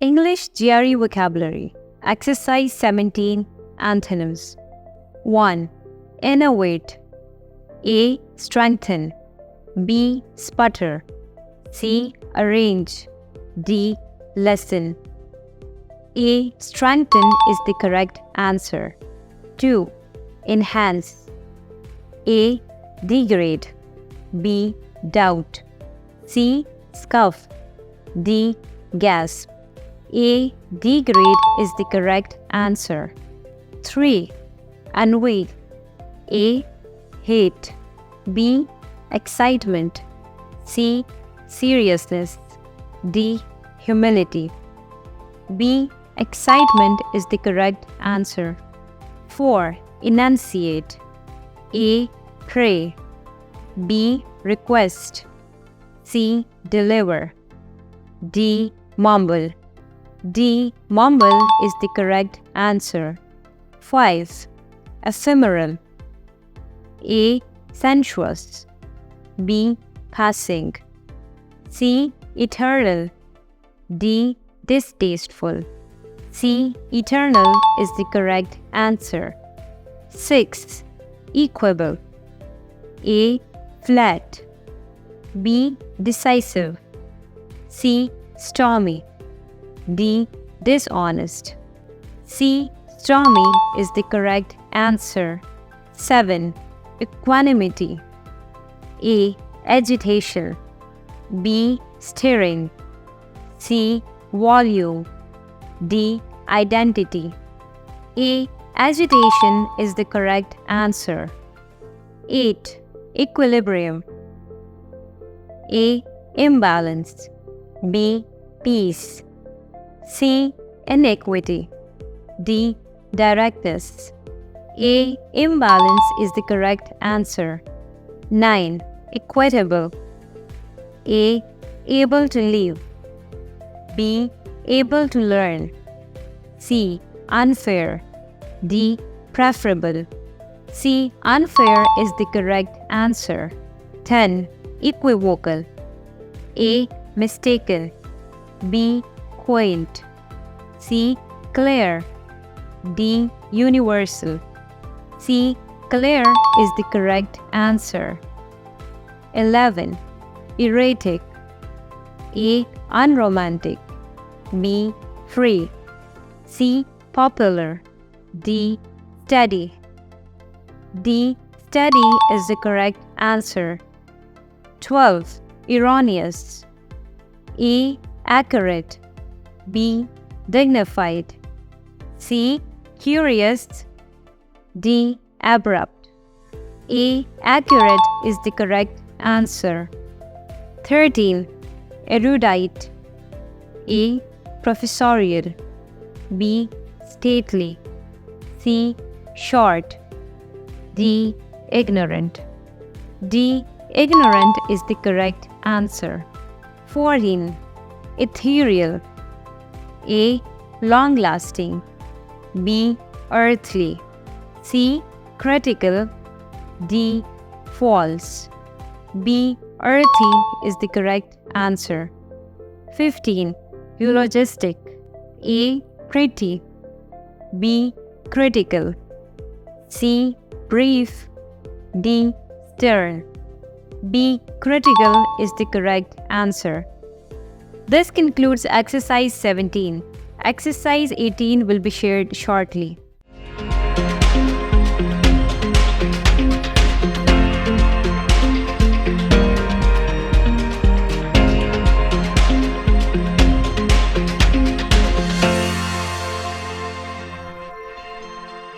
English GRE vocabulary. Exercise 17. Antonyms. 1. Innovate. A. Strengthen. B. Sputter. C. Arrange. D. Lessen. A. Strengthen is the correct answer. 2. Enhance. A. Degrade. B. Doubt. C. Scuff. D. Gasp. A. Degrade is the correct answer. 3. Unveil. A. Hate. B. Excitement. C. Seriousness. D. Humility. B. Excitement is the correct answer. 4. Enunciate. A. Pray. B. Request. C. Deliver. D. Mumble. D. Mumble is the correct answer. 5. Ephemeral. A. Sensuous. B. Passing. C. Eternal. D. Distasteful. C. Eternal is the correct answer. 6. Equable. A. Flat. B. Decisive. C. Stormy. D. Dishonest. C. Stormy is the correct answer. 7. Equanimity. A. Agitation. B. Steering. C. Volume. D. Identity. A. Agitation is the correct answer. 8. Equilibrium. A. Imbalance. B. Peace. C. Inequity. D. Directness. A. Imbalance is the correct answer. 9. Equitable. A. Able to live. B. Able to learn. C. Unfair. D. Preferable. C. Unfair is the correct answer. 10. Equivocal. A. Mistaken. B. Quaint. C. Clear. D. Universal. C. Clear is the correct answer. 11. Erratic. A. Unromantic. B. Free. C. Popular. D. Steady. D. Steady is the correct answer. 12. Erroneous. A. Accurate. B. Dignified. C. Curious. D. Abrupt. A. Accurate is the correct answer. 13. Erudite. A. Professorial. B. Stately. C. Short. D. Ignorant. D. Ignorant is the correct answer. 14. Ethereal. A. Long-lasting. B. Earthly. C. Critical. D. False. B. Earthy is the correct answer. 15. Eulogistic. A. Pretty. B. Critical. C. Brief. D. Stern. B. Critical is the correct answer. This concludes exercise 17. Exercise 18 will be shared shortly.